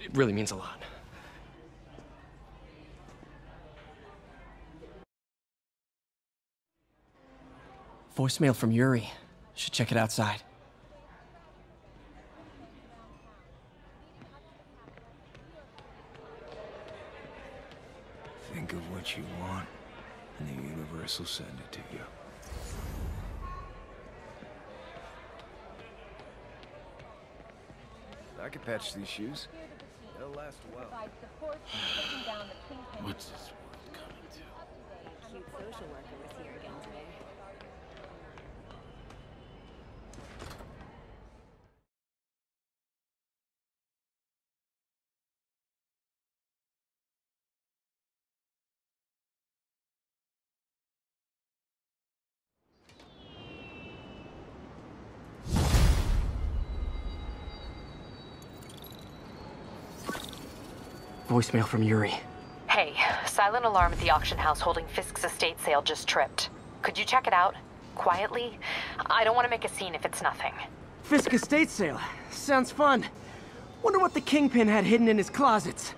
It really means a lot. Voicemail from Yuri. Should check it outside. Think of what you want, and the universe will send it to you. I could patch these shoes. They'll last well. What's this world coming to? Cute social worker was here again today. Voicemail from Yuri. Hey, silent alarm at the auction house holding Fisk's estate sale just tripped. Could you check it out? Quietly? I don't want to make a scene if it's nothing. Fisk estate sale. Sounds fun. Wonder what the Kingpin had hidden in his closets.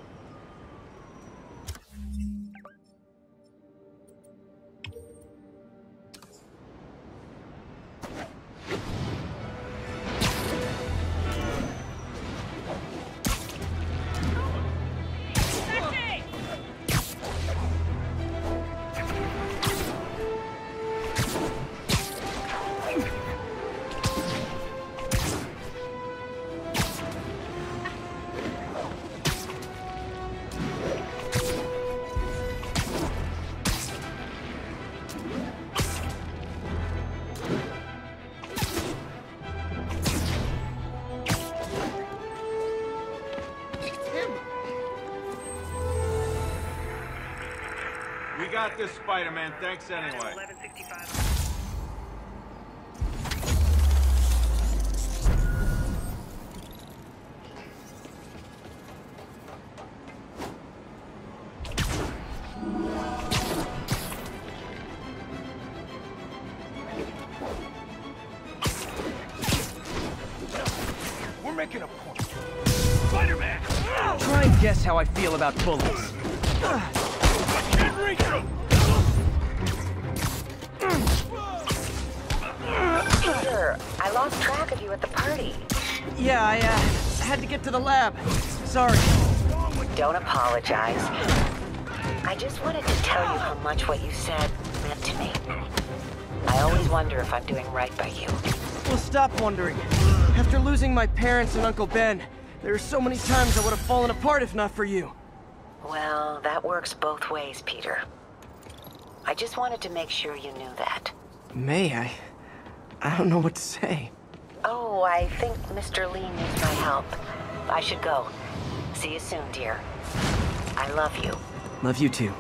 We got this, Spider-Man. Thanks anyway. 1165. We're making a point. Spider-Man! Try and guess how I feel about bullets. I can't reach him! Peter, I lost track of you at the party. Yeah, I had to get to the lab. Sorry. Don't apologize. I just wanted to tell you how much what you said meant to me. I always wonder if I'm doing right by you. Well, stop wondering. After losing my parents and Uncle Ben, there are so many times I would have fallen apart if not for you. Well, that works both ways, Peter. I just wanted to make sure you knew that. May, I don't know what to say. Oh, I think Mr. Lee needs my help. I should go. See you soon, dear. I love you. Love you too.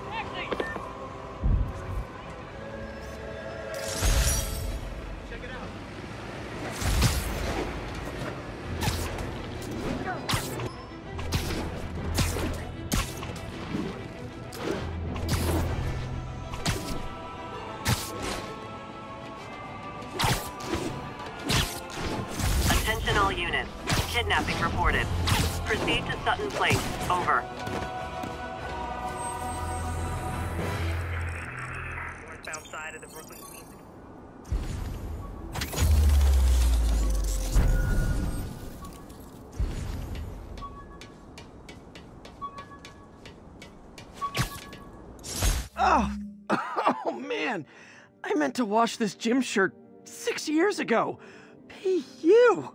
Attention all units. Kidnapping reported. Proceed to Sutton Place. Over. Northbound side of the Brooklyn Queens. Oh, oh man. I meant to wash this gym shirt 6 years ago. P.U.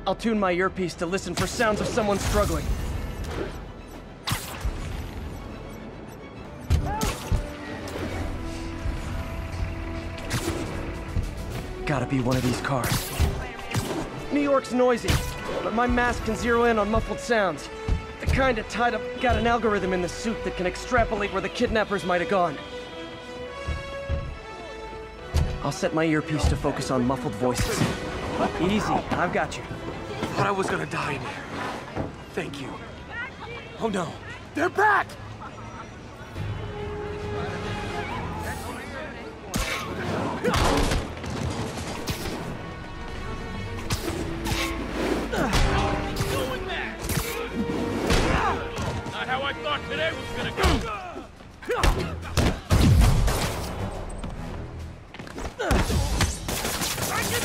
I'll tune my earpiece to listen for sounds of someone struggling. Gotta be one of these cars. New York's noisy, but my mask can zero in on muffled sounds. The kind of tied up got an algorithm in the suit that can extrapolate where the kidnappers might have gone. I'll set my earpiece to focus on muffled voices. Easy, I've got you. Thought I was gonna die in there. Thank you. Oh no, they're back! Not how I thought today was gonna go.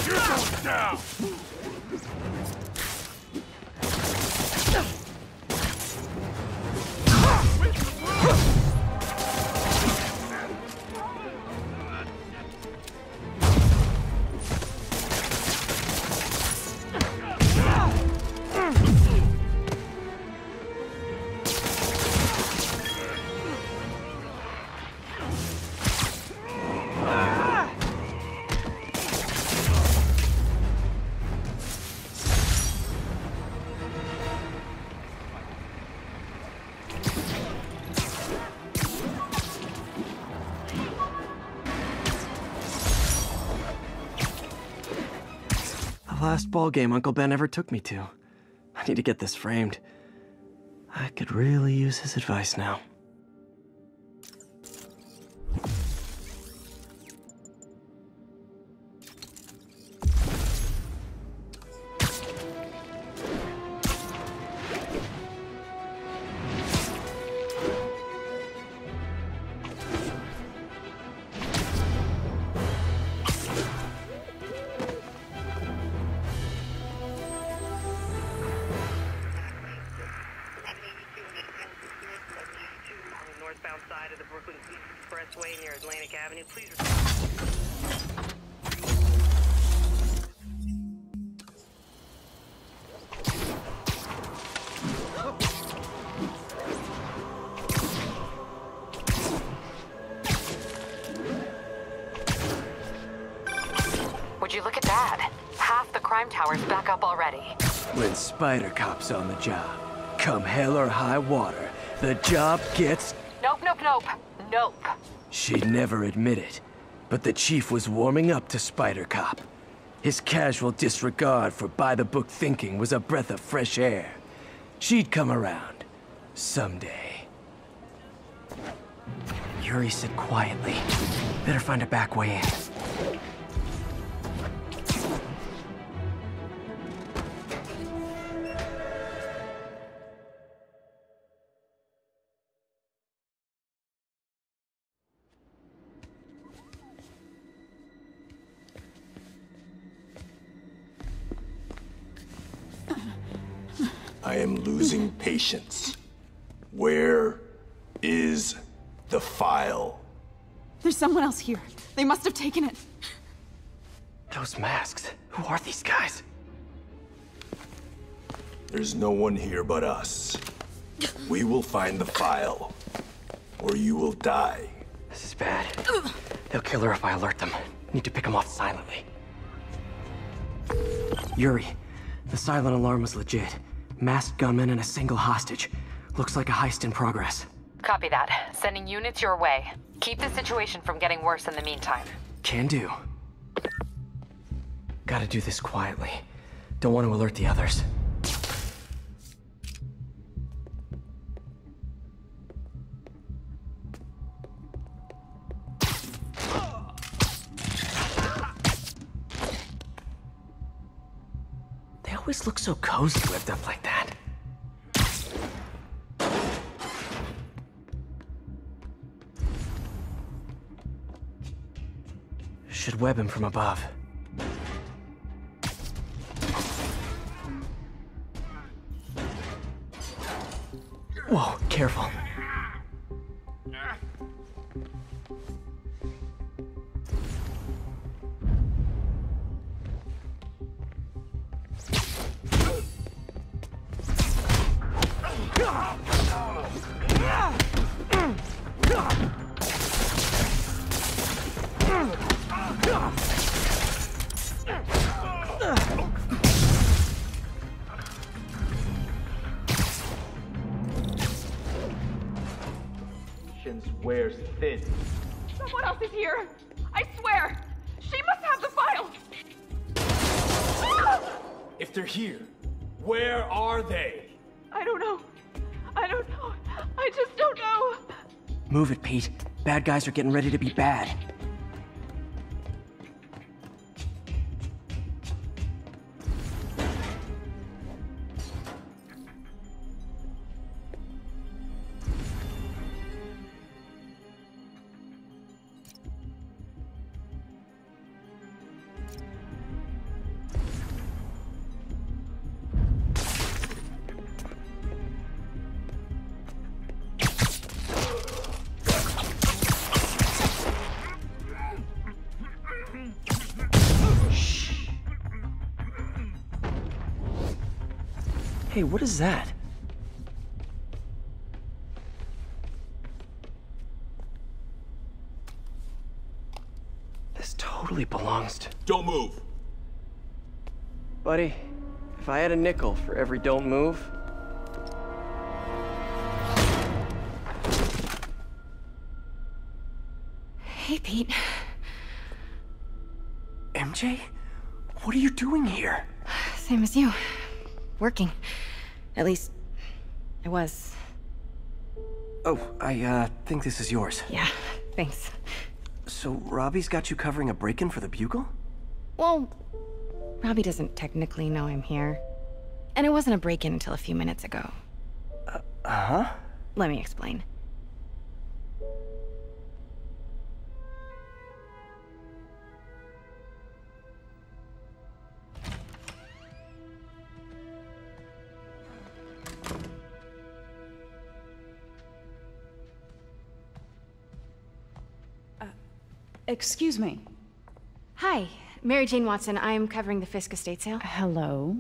You're going down. Last ball game Uncle Ben ever took me to. I need to get this framed. I could really use his advice now. Northbound side of the Brooklyn Expressway near Atlantic Avenue. Please. Would you look at that? Half the crime tower's back up already. When Spider Cop's on the job, come hell or high water, the job gets... Nope, nope, nope. Nope. She'd never admit it, but the chief was warming up to Spider Cop. His casual disregard for by-the-book thinking was a breath of fresh air. She'd come around. Someday. Yuri said quietly, better find a back way in. I am losing patience. Where is the file? There's someone else here. They must have taken it. Those masks. Who are these guys? There's no one here but us. We will find the file, or you will die. This is bad. They'll kill her if I alert them. Need to pick them off silently. Yuri, the silent alarm was legit. Masked gunmen and a single hostage. Looks like a heist in progress. Copy that. Sending units your way. Keep the situation from getting worse in the meantime. Can do. Gotta do this quietly. Don't want to alert the others. They always look so cozy whipped up like that. Should web him from above. Whoa, careful. Wears thin. Someone else is here. I swear. She if they're here, where are they? I don't know. I don't know. I just don't know. Move it, Pete. Bad guys are getting ready to be bad. Hey, what is that? This totally belongs to... Don't move. Buddy, if I had a nickel for every don't move... Hey, Pete. MJ? What are you doing here? Same as you. Working. At least, I was. Oh, I think this is yours. Yeah, thanks. So Robbie's got you covering a break-in for the Bugle? Well, Robbie doesn't technically know I'm here. And it wasn't a break-in until a few minutes ago. Huh? Let me explain. Excuse me. Hi, Mary Jane Watson. I'm covering the Fisk estate sale. Hello?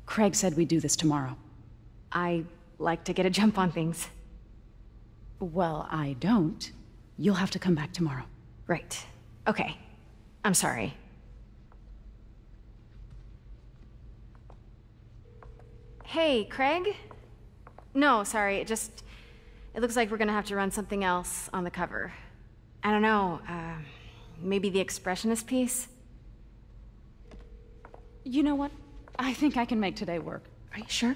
Craig said we'd do this tomorrow. I like to get a jump on things. Well, I don't. You'll have to come back tomorrow. Right. Okay. I'm sorry. Hey, Craig? No, sorry. It looks like we're gonna have to run something else on the cover. I don't know, maybe the expressionist piece? You know what? I think I can make today work. Are you sure?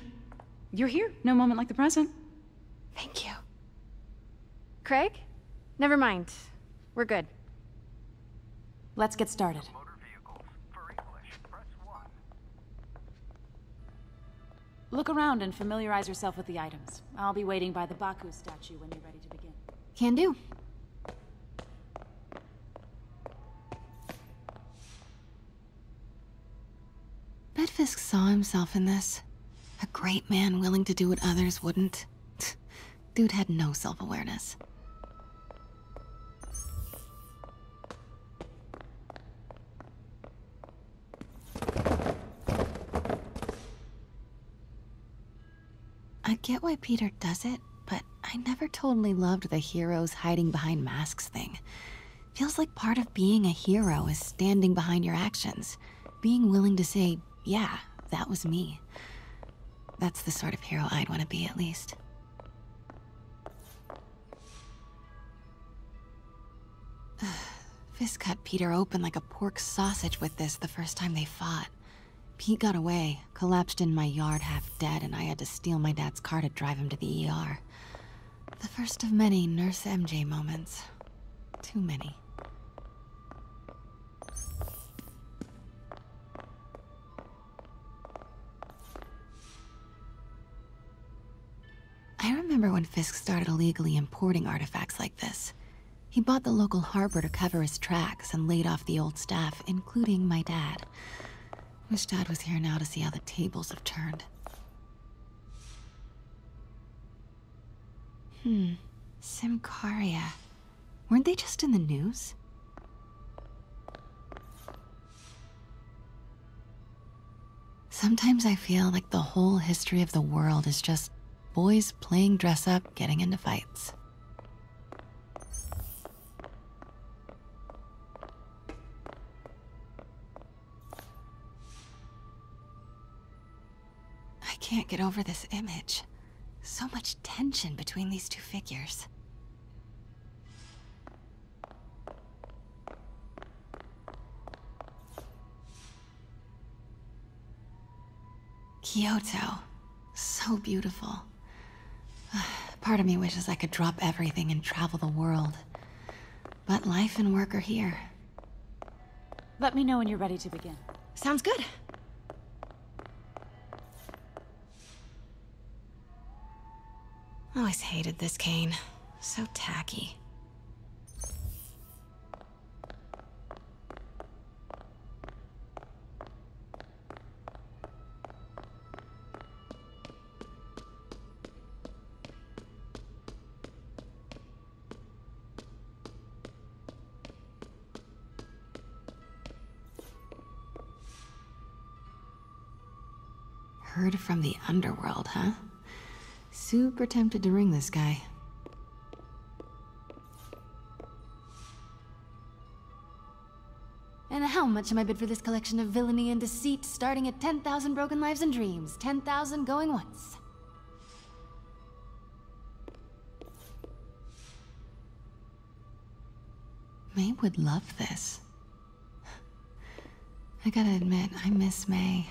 You're here. No moment like the present. Thank you. Craig? Never mind. We're good. Let's get started. Look around and familiarize yourself with the items. I'll be waiting by the Baku statue when you're ready to begin. Can do. Bet Fisk saw himself in this. A great man willing to do what others wouldn't. Dude had no self-awareness. I get why Peter does it, but I never totally loved the heroes hiding behind masks thing. Feels like part of being a hero is standing behind your actions. Being willing to say, yeah, that was me. That's the sort of hero I'd want to be, at least. Fisk cut Peter open like a pork sausage with this the first time they fought. Pete got away, collapsed in my yard half dead, and I had to steal my dad's car to drive him to the ER. The first of many Nurse MJ moments. Too many. I remember when Fisk started illegally importing artifacts like this. He bought the local harbor to cover his tracks and laid off the old staff, including my dad. Wish Dad was here now to see how the tables have turned. Simcaria. Weren't they just in the news? Sometimes I feel like the whole history of the world is just boys playing dress-up, getting into fights. I can't get over this image. So much tension between these two figures. Kyoto. So beautiful. Part of me wishes I could drop everything and travel the world. But life and work are here. Let me know when you're ready to begin. Sounds good. Always hated this cane. So tacky. Heard from the underworld, huh? Super tempted to ring this guy. And how much am I bid for this collection of villainy and deceit, starting at 10,000 broken lives and dreams, 10,000 going once? May would love this. I gotta admit, I miss May.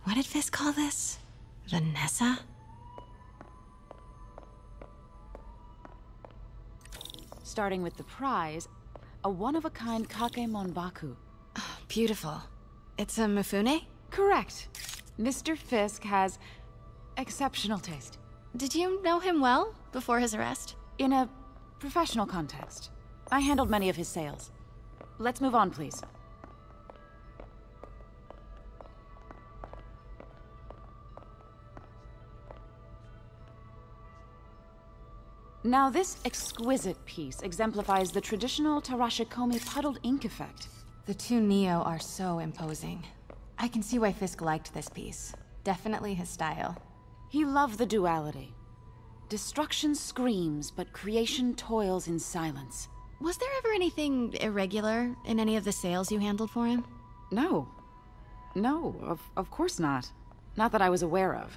What did Fisk call this? Vanessa? Starting with the prize, a one-of-a-kind Kakemon Baku. Oh, beautiful. It's a Mifune? Correct. Mr. Fisk has exceptional taste. Did you know him well before his arrest? In a professional context. I handled many of his sales. Let's move on, please. Now, this exquisite piece exemplifies the traditional Tarashikomi puddled ink effect. The two Neo are so imposing. I can see why Fisk liked this piece. Definitely his style. He loved the duality. Destruction screams, but creation toils in silence. Was there ever anything irregular in any of the sales you handled for him? No. No, of course not. Not that I was aware of.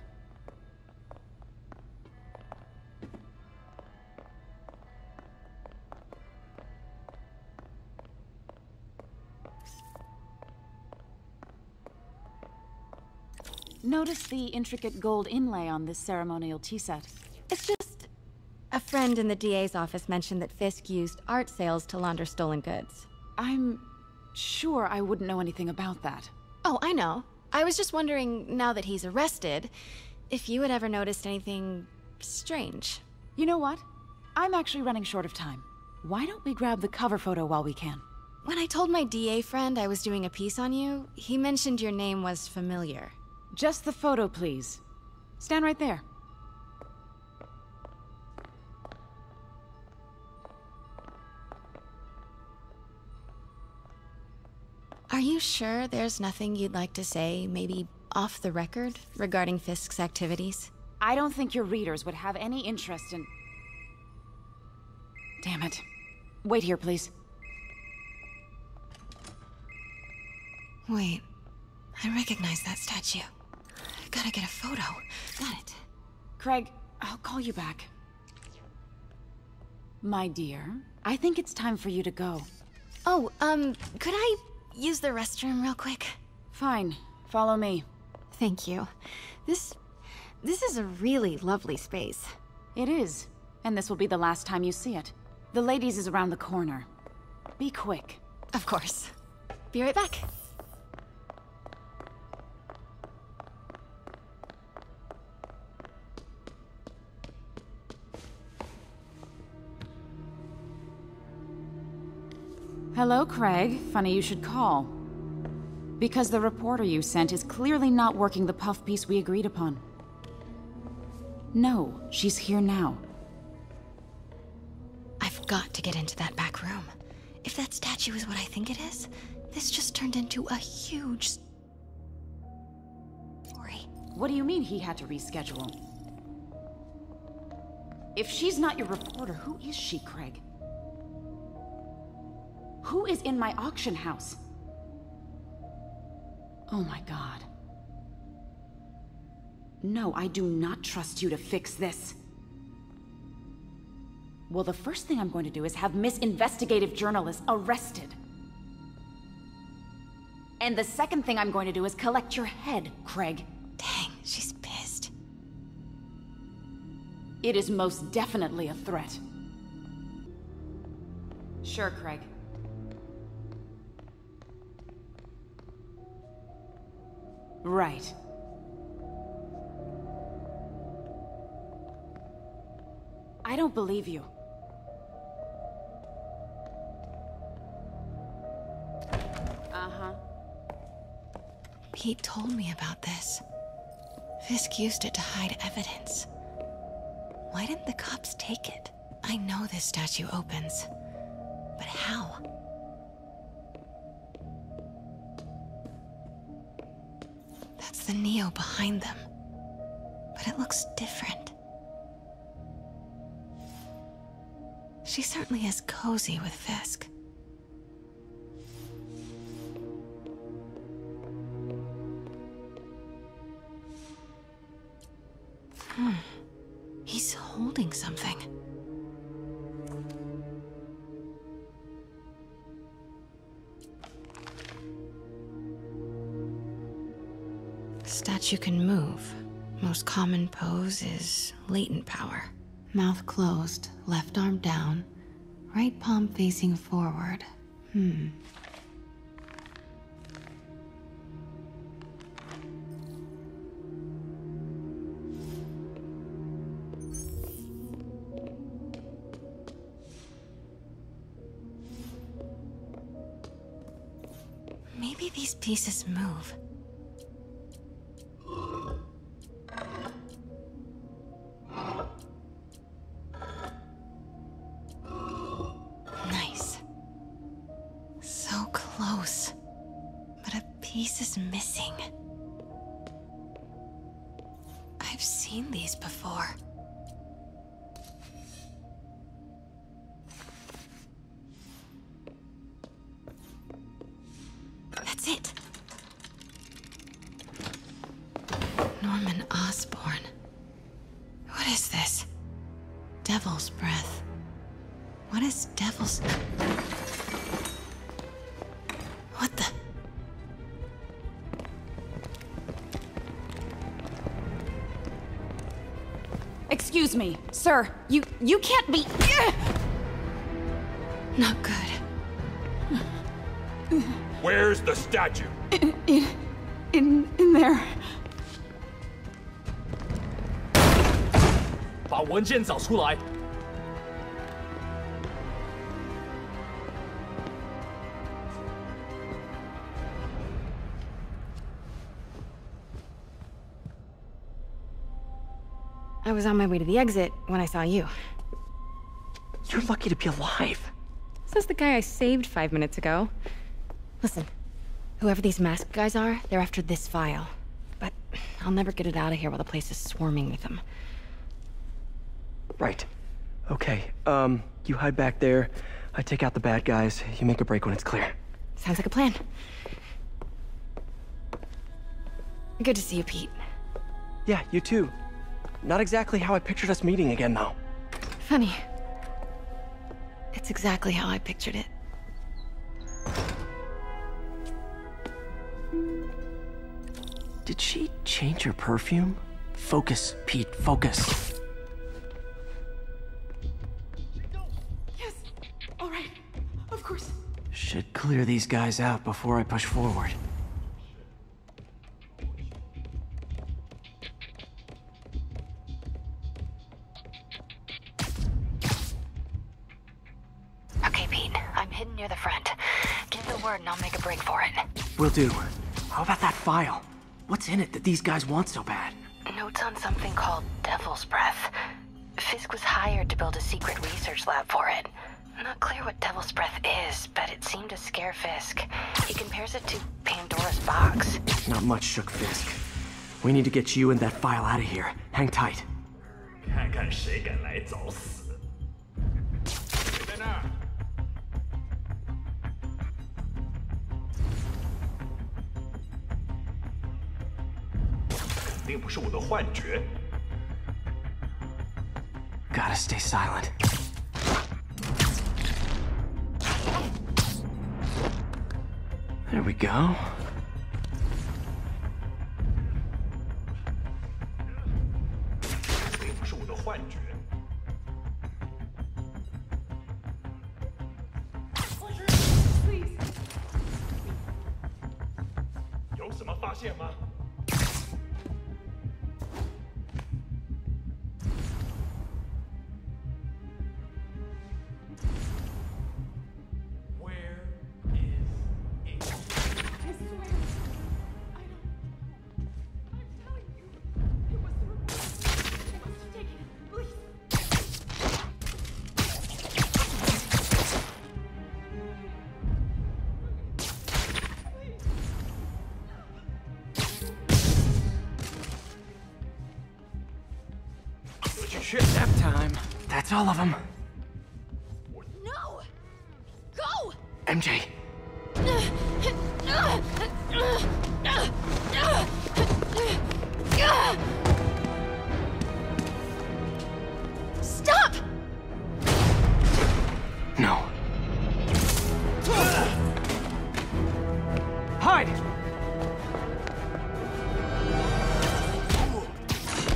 Notice the intricate gold inlay on this ceremonial tea set. It's just... a friend in the DA's office mentioned that Fisk used art sales to launder stolen goods. I'm sure I wouldn't know anything about that. Oh, I know. I was just wondering, now that he's arrested, if you had ever noticed anything strange. You know what? I'm actually running short of time. Why don't we grab the cover photo while we can? When I told my DA friend I was doing a piece on you, he mentioned your name was familiar. Just the photo, please. Stand right there. Are you sure there's nothing you'd like to say, maybe off the record, regarding Fisk's activities? I don't think your readers would have any interest in... Damn it. Wait here, please. Wait. I recognize that statue. Gotta get a photo. Got it. Craig, I'll call you back. My dear, I think it's time for you to go. Oh, could I use the restroom real quick? Fine. Follow me. Thank you. This is a really lovely space. It is. And this will be the last time you see it. The ladies is around the corner. Be quick. Of course. Be right back. Hello, Craig. Funny you should call. Because the reporter you sent is clearly not working the puff piece we agreed upon. No, she's here now. I've got to get into that back room. If that statue is what I think it is, this just turned into a huge story. What do you mean he had to reschedule? If she's not your reporter, who is she, Craig? Who is in my auction house? Oh my God. No, I do not trust you to fix this. Well, the first thing I'm going to do is have Miss Investigative Journalist arrested. And the second thing I'm going to do is collect your head, Craig. Dang, she's pissed. It is most definitely a threat. Sure, Craig. Right. I don't believe you. Uh-huh. Pete told me about this. Fisk used it to hide evidence. Why didn't the cops take it? I know this statue opens, but how? That's the Neo behind them, but it looks different. She certainly is cozy with Fisk. He's holding something. Statue can move. Most common pose is latent power. Mouth closed, left arm down, right palm facing forward. Maybe these pieces move. Nice. So close. But a piece is missing. I've seen these before. That's it. Norman Osborn. What is this? Devil's breath. What is devil's... What the... Excuse me, sir. You can't be... Not good. Where's the statue? In there. 把文件找出来。 I was on my way to the exit when I saw you. You're lucky to be alive. Says the guy I saved 5 minutes ago. Listen, whoever these masked guys are, they're after this file. But I'll never get it out of here while the place is swarming with them. Right. Okay, you hide back there. I take out the bad guys. You make a break when it's clear. Sounds like a plan. Good to see you, Pete. Yeah, you too. Not exactly how I pictured us meeting again, though. Funny. It's exactly how I pictured it. Did she change her perfume? Focus, Pete, focus. Yes. All right. Of course. Should clear these guys out before I push forward. Okay, Pete. I'm hidden near the front. Give the word and I'll make a break for it. Will do. How about that file? What's in it that these guys want so bad? Notes on something called Devil's Breath. Fisk was hired to build a secret research lab for it. Not clear what Devil's Breath is, but it seemed to scare Fisk. He compares it to Pandora's box. Not much shook Fisk. We need to get you and that file out of here. Hang tight. 看看谁敢来找死！谁在那儿？ All 定不是我的幻觉。 Gotta stay silent. There we go. 定不是我的幻觉。有什么发现吗？ Shit, nap time. That's all of them. No! Go! MJ. Stop! No. Hide!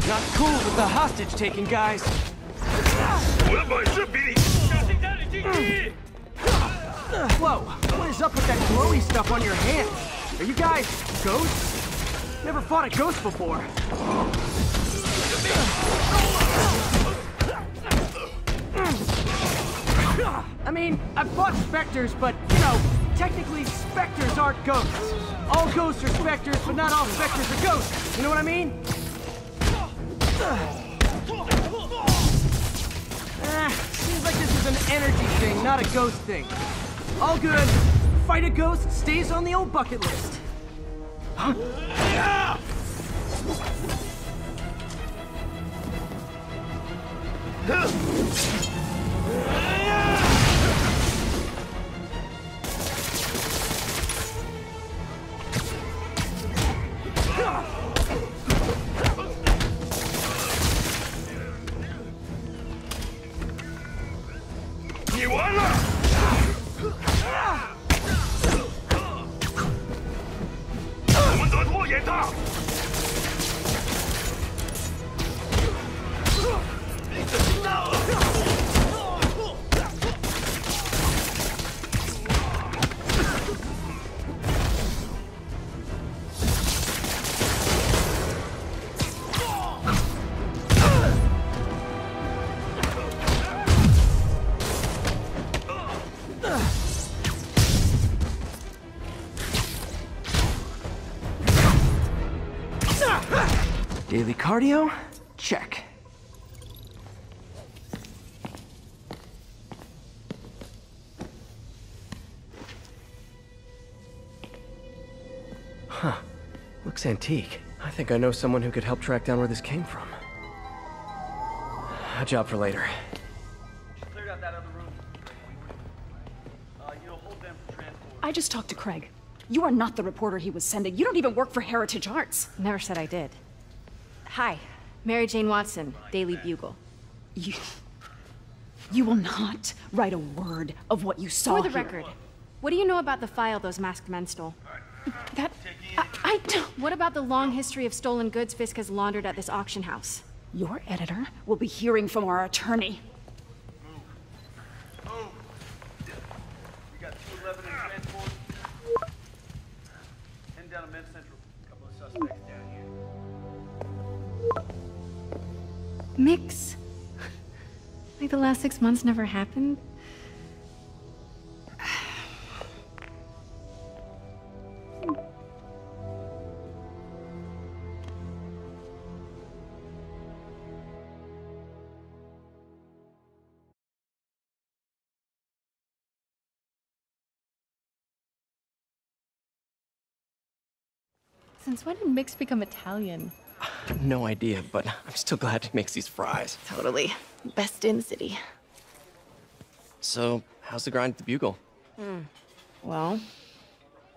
Not cool with the hostage-taking, guys. 我的本事比你小心点，你进去。 Whoa, what is up with that glowy stuff on your hands? Are you guys ghosts? Never fought a ghost before. I mean, I've fought specters, but, you know, technically specters aren't ghosts. All ghosts are specters, but not all specters are ghosts. You know what I mean? Seems like this is an energy thing, not a ghost thing. All good. Fight a ghost stays on the old bucket list. Huh? Daily cardio? Check. Huh. Looks antique. I think I know someone who could help track down where this came from. A job for later. Cleared out that other room. Hold them for transport. I just talked to Craig. You are not the reporter he was sending. You don't even work for Heritage Arts. Never said I did. Hi, Mary Jane Watson, Daily Bugle. You will not write a word of what you saw For the here. record, what do you know about the file those masked men stole? I don't... What about the long history of stolen goods Fisk has laundered at this auction house? Your editor will be hearing from our attorney. We got 211 in transport. Heading down to Med Central. A couple of suspects down here. Mix? Like the last 6 months never happened? Since when did Mix become Italian? No idea, but I'm still glad he makes these fries. Totally. Best in the city. So, how's the grind at the Bugle? Well,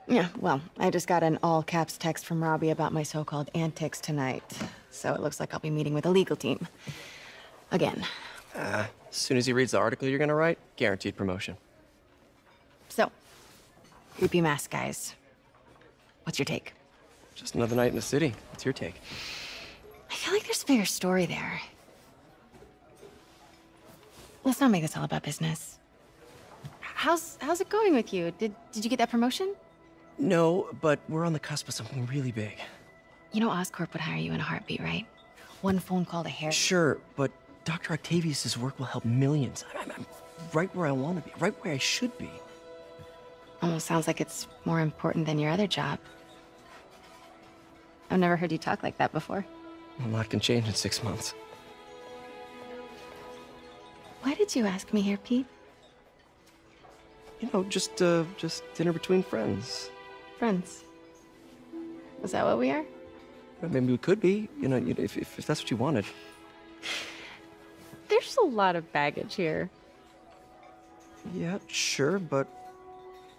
Yeah, well, I just got an all-caps text from Robbie about my so-called antics tonight. So it looks like I'll be meeting with the legal team. Again. As soon as he reads the article you're gonna write, guaranteed promotion. So, creepy mask guys. What's your take? Just another night in the city. What's your take? I feel like there's a bigger story there. Let's not make this all about business. How's it going with you? Did you get that promotion? No, but we're on the cusp of something really big. You know Oscorp would hire you in a heartbeat, right? One phone call to Harry. Sure, but Dr. Octavius's work will help millions. I'm right where I want to be, right where I should be. Almost sounds like it's more important than your other job. I've never heard you talk like that before. A lot can change in 6 months. Why did you ask me here, Pete? You know, just dinner between friends. Friends. Is that what we are? Maybe we could be, you know, if that's what you wanted. There's a lot of baggage here. Yeah, sure, but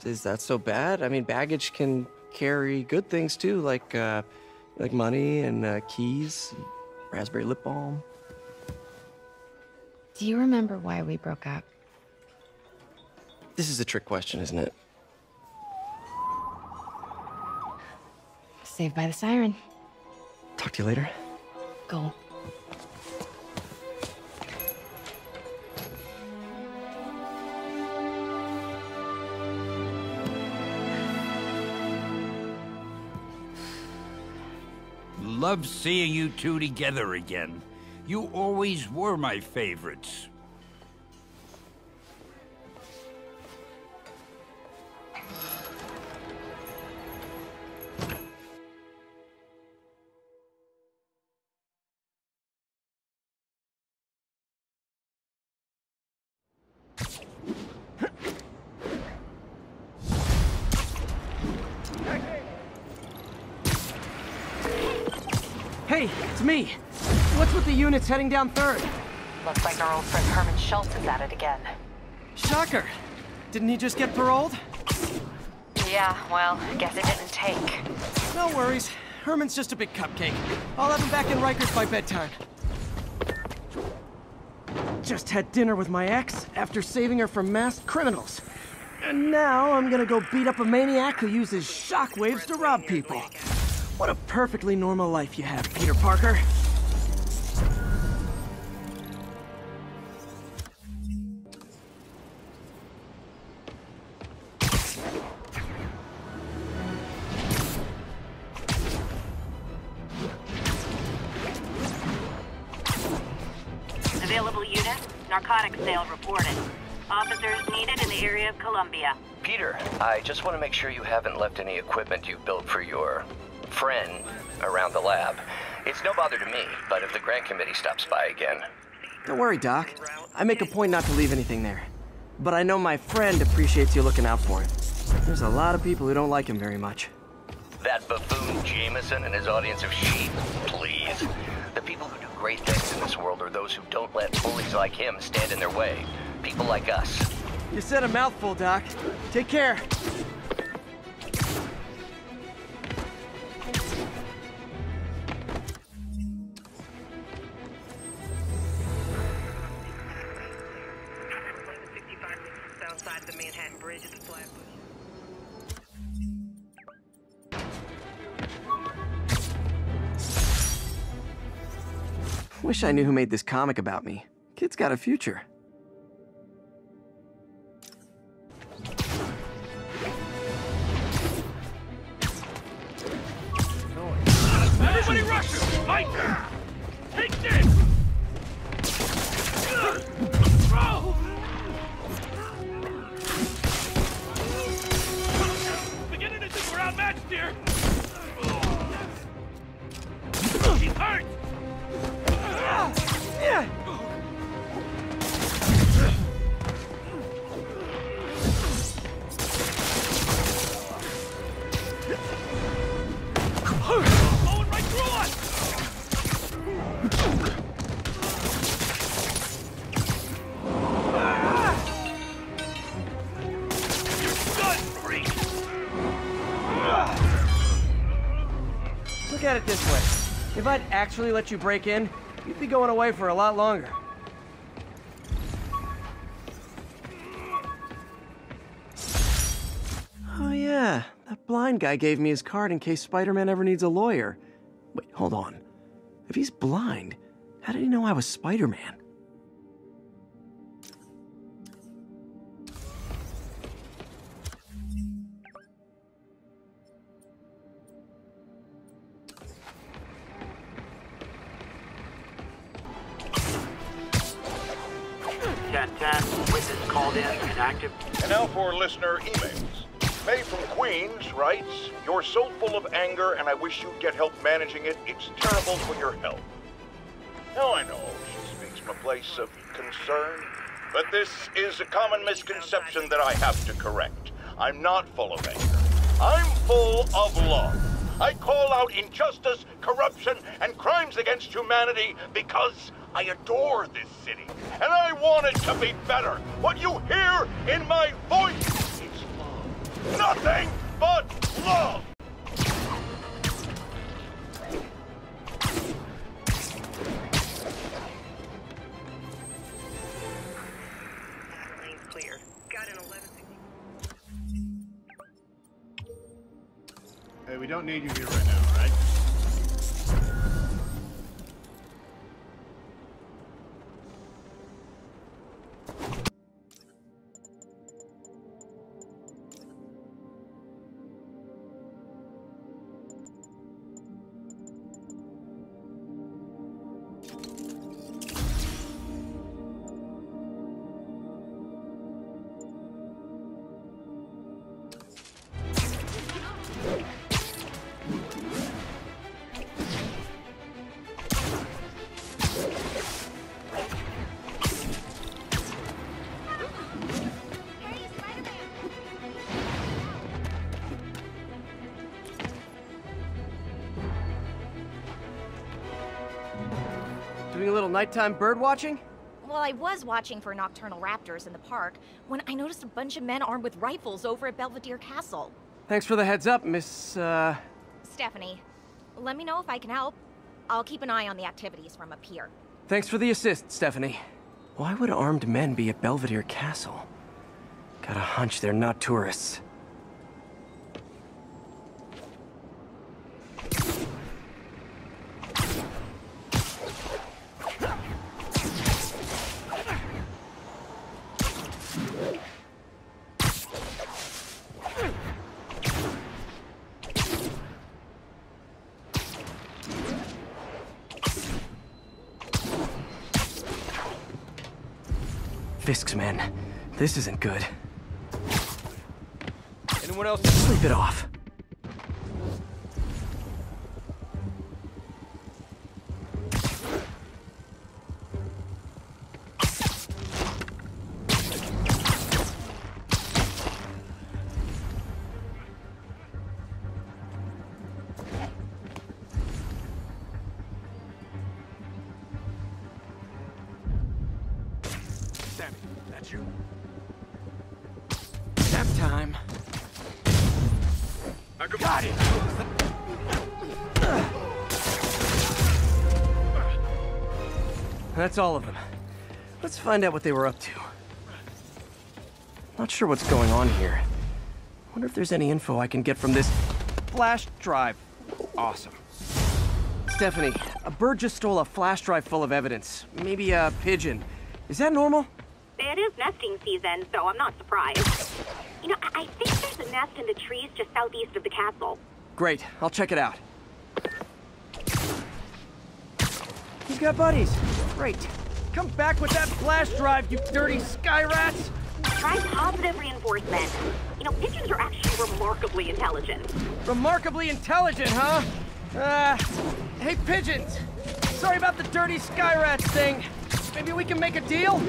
is that so bad? I mean, baggage can carry good things too, like money and keys, and raspberry lip balm. Do you remember why we broke up? This is a trick question, isn't it? Saved by the siren. Talk to you later. Go. Love seeing you two together again. You always were my favorites. Hey, it's me. What's with the units heading down 3rd? Looks like our old friend Herman Schultz is at it again. Shocker. Didn't he just get paroled? Yeah, well, guess it didn't take. No worries. Herman's just a big cupcake. I'll have him back in Rikers by bedtime. Just had dinner with my ex after saving her from masked criminals. And now I'm gonna go beat up a maniac who uses shockwaves to rob people. What a perfectly normal life you have, Peter Parker. Available units, narcotics sale reported. Officers needed in the area of Columbia. Peter, I just want to make sure you haven't left any equipment you've built for your friend around the lab. It's no bother to me, but if the grant committee stops by again... Don't worry, Doc. I make a point not to leave anything there. But I know my friend appreciates you looking out for it. There's a lot of people who don't like him very much. That buffoon Jameson and his audience of sheep, please. The people who do great things in this world are those who don't let bullies like him stand in their way. People like us. You said a mouthful, Doc. Take care. Outside the Manhattan Bridge at the Flatbush. Wish I knew who made this comic about me. Kid's got a future. Everybody rush him! Fight! Take this! Bro! Beginning to think we're outmatched here! He's hurt! Yeah! Blowing right through us! You're done, freak! Look at it this way. If I'd actually let you break in, you'd be going away for a lot longer. Oh yeah, that blind guy gave me his card in case Spider-Man ever needs a lawyer. Wait, hold on. If he's blind, how did he know I was Spider-Man? Witness called in and active. And now for listener emails. May from Queens writes, "You're so full of anger and I wish you'd get help managing it. It's terrible for your health." Now I know she speaks from a place of concern, but this is a common misconception that I have to correct. I'm not full of anger. I'm full of love. I call out injustice, corruption, and crimes against humanity because I adore this city, and I want it to be better. What you hear in my voice is love. Nothing but love! Lane's clear. Got an 1160. Hey, we don't need you here right now, right? Doing a little nighttime bird watching? Well, I was watching for nocturnal raptors in the park when I noticed a bunch of men armed with rifles over at Belvedere Castle. Thanks for the heads up, Miss, Stephanie, let me know if I can help. I'll keep an eye on the activities from up here. Thanks for the assist, Stephanie. Why would armed men be at Belvedere Castle? Got a hunch they're not tourists. Fisk's men. This isn't good. Anyone else? Sleep it off. You. Nap time. I got it. That's all of them. Let's find out what they were up to. Not sure what's going on here. Wonder if there's any info I can get from this flash drive. Awesome. Stephanie, a bird just stole a flash drive full of evidence. Maybe a pigeon. Is that normal? It is nesting season, so I'm not surprised. You know, I think there's a nest in the trees just southeast of the castle. Great, I'll check it out. You've got buddies. Great. Come back with that flash drive, you dirty sky rats! Try positive reinforcement. You know, pigeons are actually remarkably intelligent. Remarkably intelligent, huh? Hey pigeons! Sorry about the dirty sky rats thing. Maybe we can make a deal?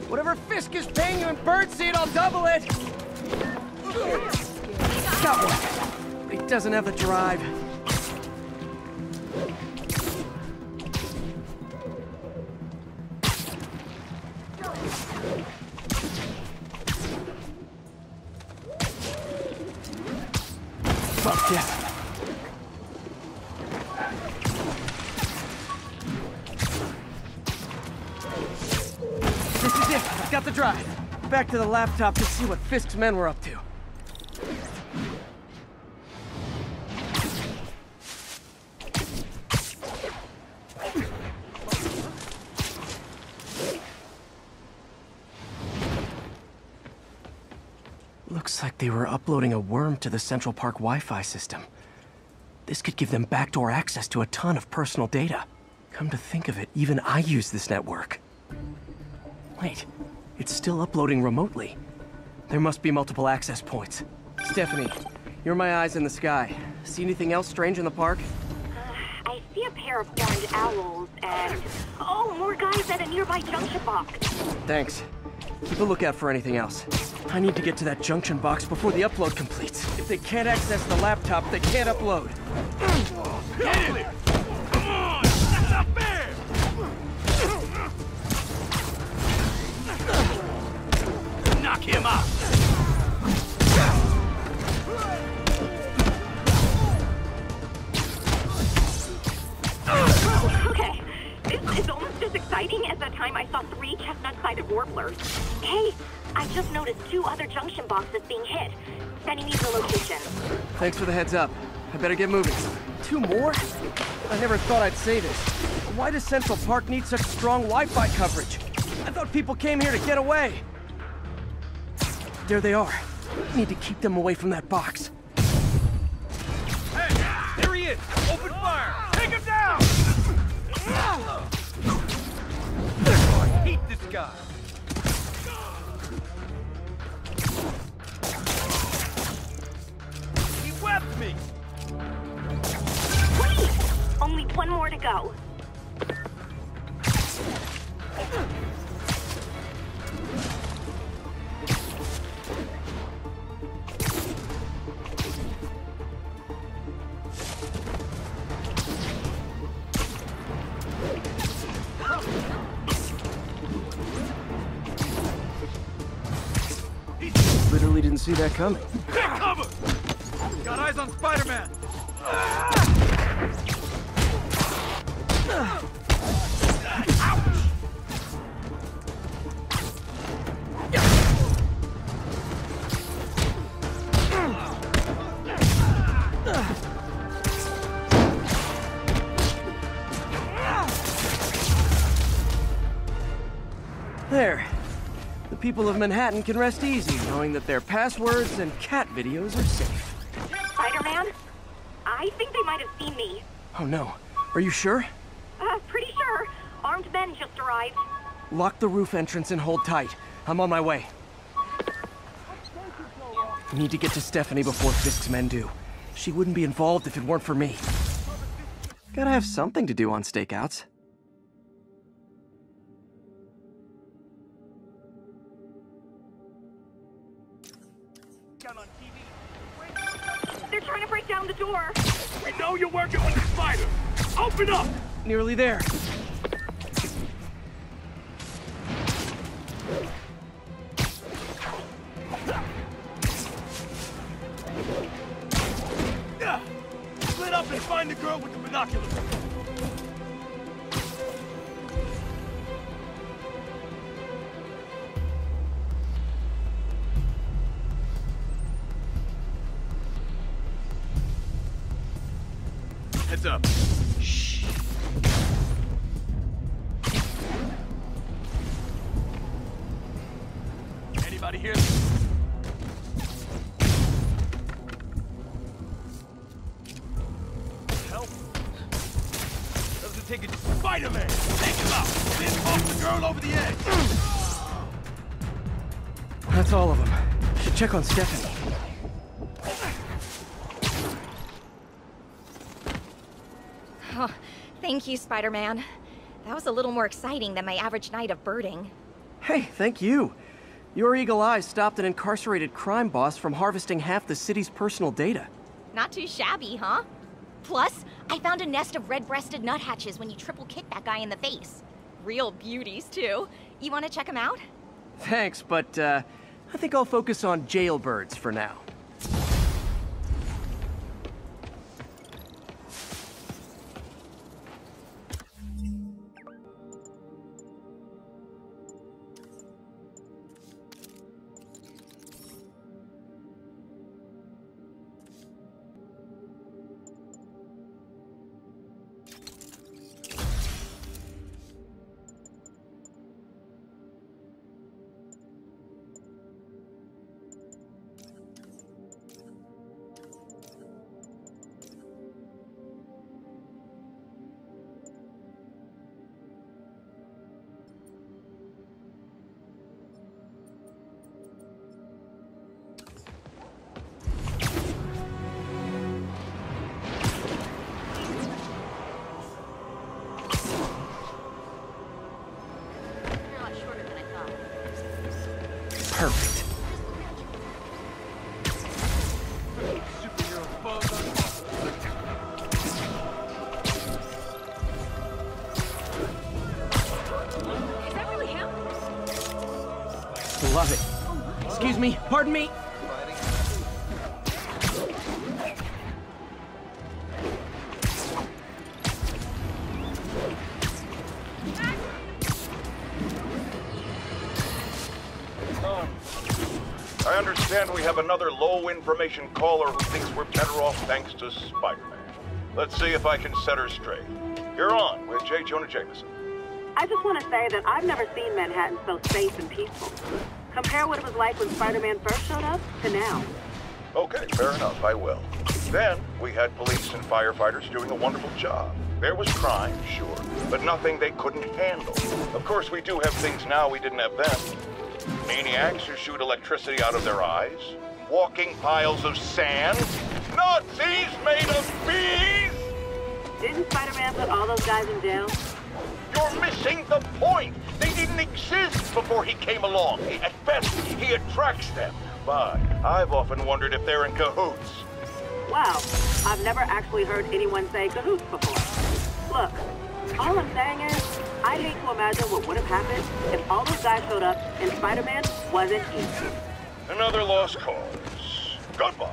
Whatever Fisk is paying you in birdseed, I'll double it! Got one, but he doesn't have the drive. Fuck yeah. got the drive. Back to the laptop to see what Fisk's men were up to. Looks like they were uploading a worm to the Central Park Wi-Fi system. This could give them backdoor access to a ton of personal data. Come to think of it, even I use this network. Wait, it's still uploading remotely. There must be multiple access points. Stephanie, you're my eyes in the sky. See anything else strange in the park? I see a pair of horned owls and... Oh, more guys at a nearby junction box. Thanks. Keep a lookout for anything else. I need to get to that junction box before the upload completes. If they can't access the laptop, they can't upload. Get him! Come on! That's not fair! Knock him out! Okay, this is almost as exciting as that time I saw 3 chestnut-sided warblers. Hey, I just noticed 2 other junction boxes being hit. Sending me the location. Thanks for the heads up. I better get moving. 2 more? I never thought I'd say this. Why does Central Park need such strong Wi-Fi coverage? I thought people came here to get away. There they are. Need to keep them away from that box. Hey, there he is! Open fire! Take him down! I hate this guy. He webbed me! Wait! Only 1 more to go. Literally didn't see that coming. Get cover! Got eyes on Spider-Man! There. The people of Manhattan can rest easy knowing that their passwords and cat videos are safe. Spider-Man? I think they might have seen me. Oh no. Are you sure? Pretty sure. Armed men just arrived. Lock the roof entrance and hold tight. I'm on my way. Need to get to Stephanie before Fisk's men do. She wouldn't be involved if it weren't for me. Gotta have something to do on stakeouts. They're trying to break down the door. We know you're working with the spider. Open up! Nearly there. Split up and find the girl with the binoculars. Heads up. Shh. Anybody here? Help. Doesn't take a Spider-Man. Take him out. Then toss the girl over the edge. That's all of them. Should check on Stephanie. Oh, thank you, Spider-Man. That was a little more exciting than my average night of birding. Hey, thank you. Your eagle eyes stopped an incarcerated crime boss from harvesting half the city's personal data. Not too shabby, huh? Plus, I found a nest of red-breasted nuthatches when you triple-kicked that guy in the face. Real beauties, too. You want to check them out? Thanks, but I think I'll focus on jailbirds for now. love it. Excuse me, pardon me. I understand we have another low-information caller who thinks we're better off thanks to Spider-Man. Let's see if I can set her straight. You're on with J. Jonah Jameson. I just want to say that I've never seen Manhattan so safe and peaceful. Compare what it was like when Spider-Man first showed up to now. Okay, fair enough, I will. Then, we had police and firefighters doing a wonderful job. There was crime, sure, but nothing they couldn't handle. Of course, we do have things now we didn't have then. Maniacs who shoot electricity out of their eyes, walking piles of sand, Nazis made of bees! Didn't Spider-Man put all those guys in jail? You're missing the point! They didn't exist before he came along. At best, he attracts them. But I've often wondered if they're in cahoots. Wow, I've never actually heard anyone say cahoots before. Look, all I'm saying is, I hate to imagine what would have happened if all those guys showed up and Spider-Man wasn't here. Another lost cause. Goodbye.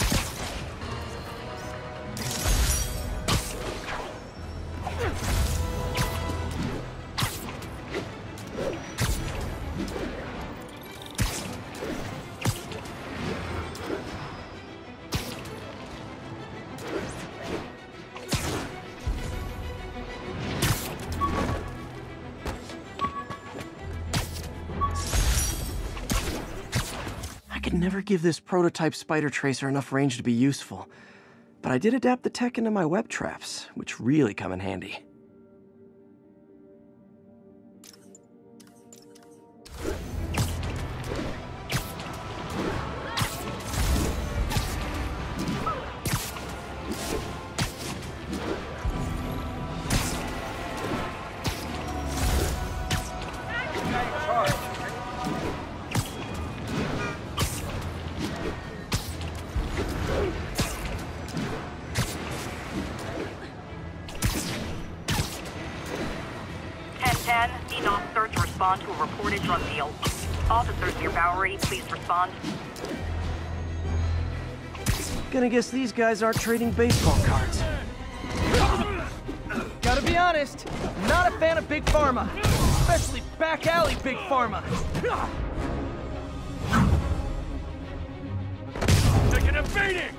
I could never give this prototype spider tracer enough range to be useful, but I did adapt the tech into my web traps, which really come in handy. Need an officer to respond to a reported drug deal. Officers near Bowery, please respond. Gonna guess these guys aren't trading baseball cards. Gotta be honest, not a fan of Big Pharma. Especially back alley Big Pharma. Taking a beating!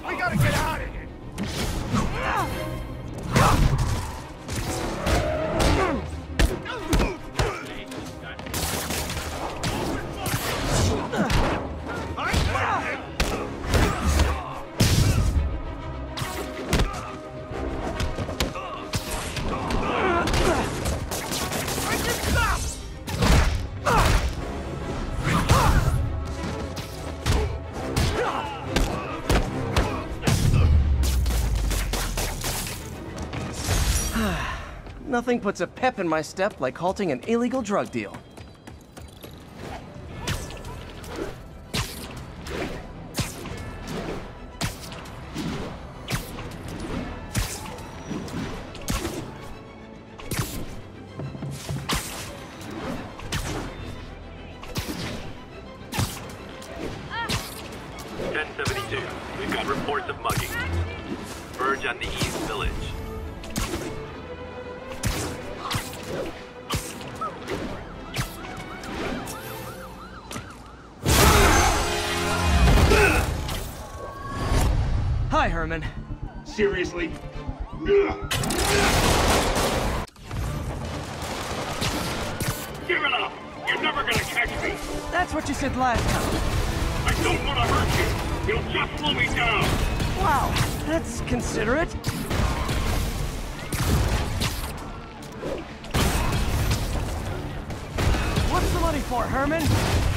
We gotta get out of here! Nothing puts a pep in my step like halting an illegal drug deal. We've got reports of mugging. Verge on the East Village. Hi, Herman. Seriously? Give it up! You're never gonna catch me! That's what you said last time. I don't want to hurt you! You'll just slow me down! Wow, that's considerate. What's the money for, Herman?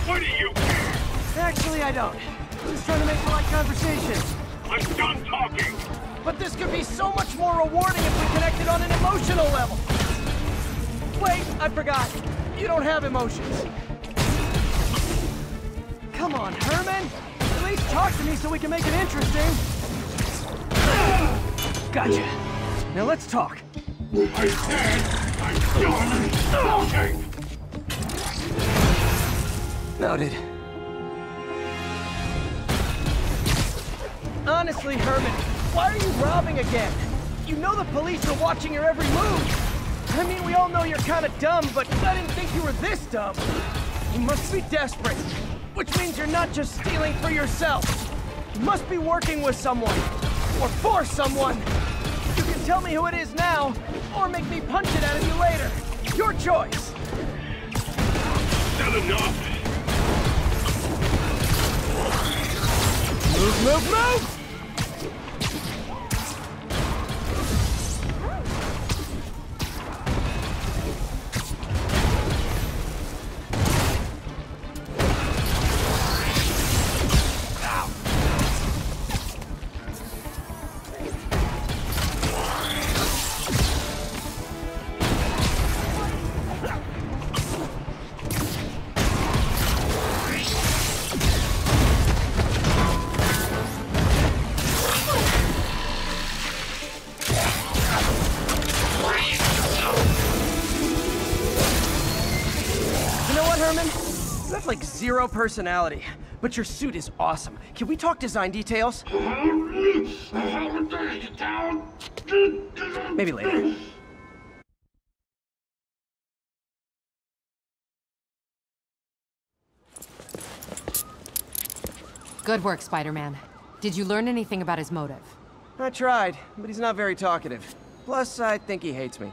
What do you care? Actually, I don't. Just trying to make polite conversation. I'm done talking! But this could be so much more rewarding if we connected on an emotional level. Wait, I forgot. You don't have emotions. Come on, Herman! At least talk to me so we can make it interesting! Gotcha. Now let's talk. I said I'm done talking! Noted. Honestly, Herman, why are you robbing again? You know the police are watching your every move! I mean, we all know you're kinda dumb, but I didn't think you were this dumb. You must be desperate, which means you're not just stealing for yourself. You must be working with someone, or for someone. You can tell me who it is now, or make me punch it out of you later. Your choice. Not enough! Move, move, move! Like zero personality, but your suit is awesome. Can we talk design details? Maybe later. Good work, Spider-Man. Did you learn anything about his motive? I tried, but he's not very talkative. Plus, I think he hates me.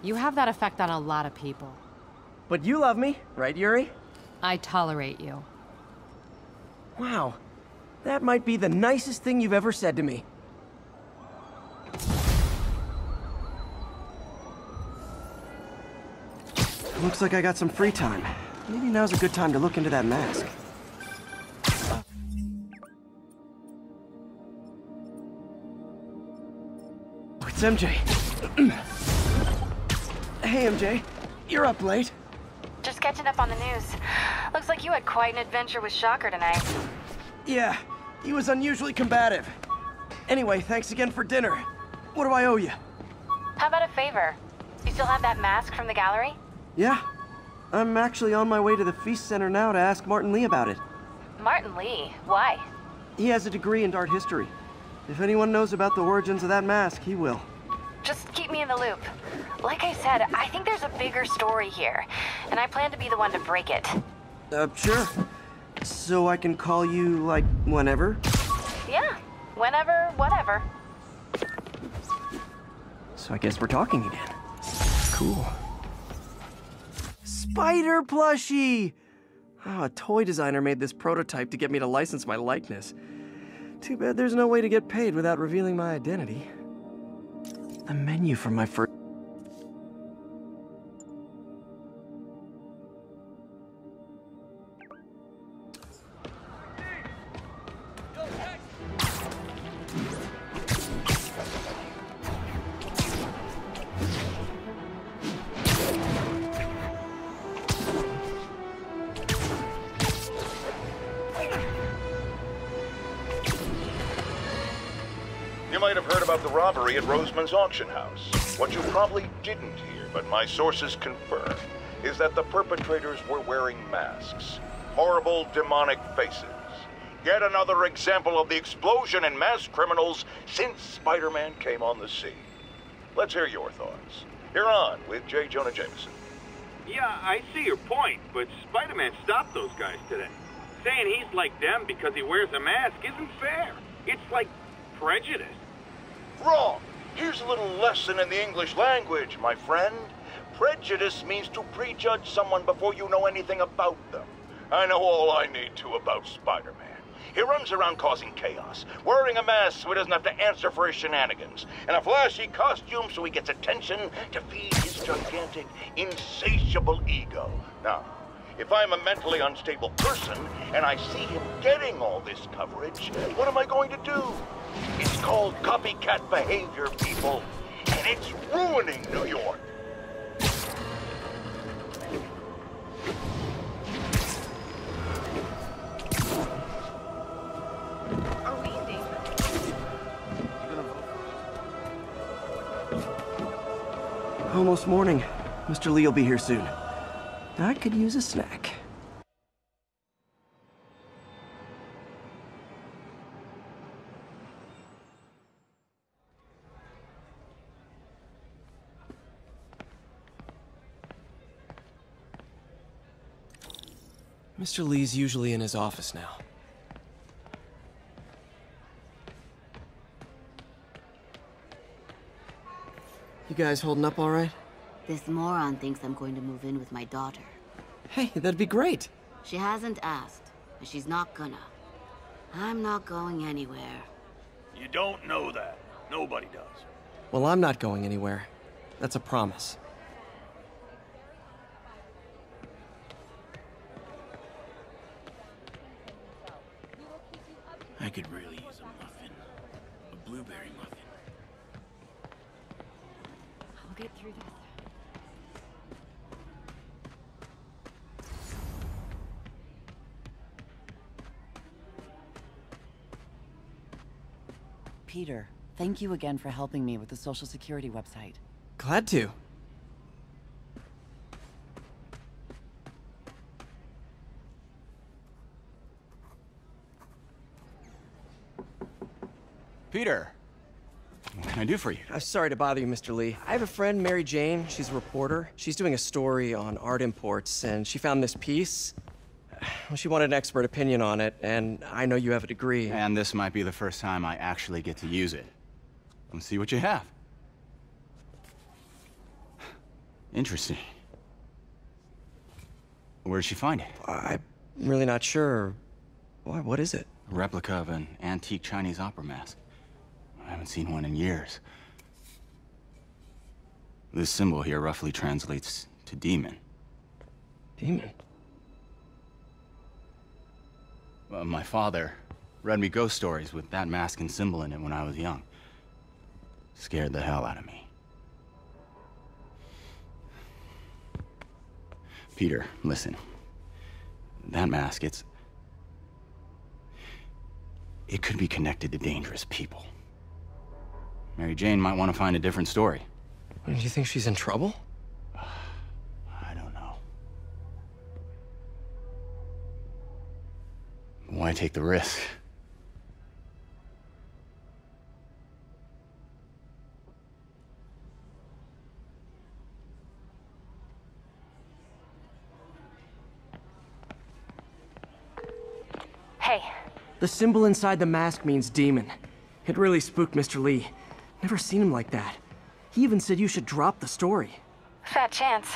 You have that effect on a lot of people. But you love me, right, Yuri? I tolerate you. Wow. That might be the nicest thing you've ever said to me. Looks like I got some free time. Maybe now's a good time to look into that mask. Oh, it's MJ. Hey, MJ. You're up late. Just catching up on the news. Looks like you had quite an adventure with Shocker tonight. Yeah, he was unusually combative. Anyway, thanks again for dinner. What do I owe you? How about a favor? You still have that mask from the gallery? Yeah. I'm actually on my way to the Feast Center now to ask Martin Lee about it. Martin Lee? Why? He has a degree in art history. If anyone knows about the origins of that mask, he will. Just keep me in the loop. Like I said, I think there's a bigger story here, and I plan to be the one to break it. Sure. So I can call you, like, whenever? Yeah, whenever, whatever. So I guess we're talking again. Cool. Spider plushie! Oh, a toy designer made this prototype to get me to license my likeness. Too bad there's no way to get paid without revealing my identity. The menu for my first... You might have heard about the robbery at Roseman's auction house. What you probably didn't hear, but my sources confirm, is that the perpetrators were wearing masks. Horrible, demonic faces. Yet another example of the explosion in mass criminals since Spider-Man came on the scene. Let's hear your thoughts. You're on with J. Jonah Jameson. Yeah, I see your point, but Spider-Man stopped those guys today. Saying he's like them because he wears a mask isn't fair. It's like prejudice. Wrong. Here's a little lesson in the English language, my friend. Prejudice means to prejudge someone before you know anything about them. I know all I need to about Spider-Man. He runs around causing chaos, wearing a mask so he doesn't have to answer for his shenanigans, and a flashy costume so he gets attention to feed his gigantic, insatiable ego. Now, if I'm a mentally unstable person and I see him getting all this coverage, what am I going to do? It's called copycat behavior, people, and it's ruining New York. Almost morning. Mr. Lee will be here soon. I could use a snack. Mr. Lee's usually in his office now. You guys holding up all right? This moron thinks I'm going to move in with my daughter. Hey, that'd be great. She hasn't asked, and she's not gonna. I'm not going anywhere. You don't know that. Nobody does. Well, I'm not going anywhere. That's a promise. I could really use a muffin. A blueberry muffin. I'll get through this. Peter, thank you again for helping me with the Social Security website. Glad to. Peter, what can I do for you? I'm sorry to bother you, Mr. Lee. I have a friend, Mary Jane. She's a reporter. She's doing a story on art imports, and she found this piece. Well, she wanted an expert opinion on it, and I know you have a degree. And this might be the first time I actually get to use it. Let's see what you have. Interesting. Where did she find it? I'm really not sure. Why, what is it? A replica of an antique Chinese opera mask. I haven't seen one in years. This symbol here roughly translates to demon. Demon? My father read me ghost stories with that mask and symbol in it when I was young. Scared the hell out of me. Peter, listen. That mask, it could be connected to dangerous people. Mary Jane might want to find a different story. Do you think she's in trouble? I don't know. Why take the risk? Hey. The symbol inside the mask means demon. It really spooked Mr. Lee. Never seen him like that. He even said you should drop the story. Fat chance.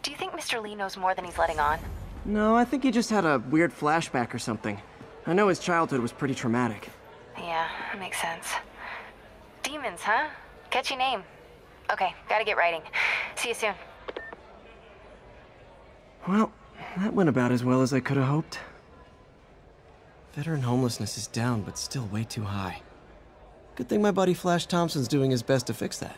Do you think Mr. Lee knows more than he's letting on? No, I think he just had a weird flashback or something. I know his childhood was pretty traumatic. Yeah, makes sense. Demons, huh? Catchy name. Okay, gotta get writing. See you soon. Well, that went about as well as I could have hoped. Veteran homelessness is down, but still way too high. Good thing my buddy Flash Thompson's doing his best to fix that.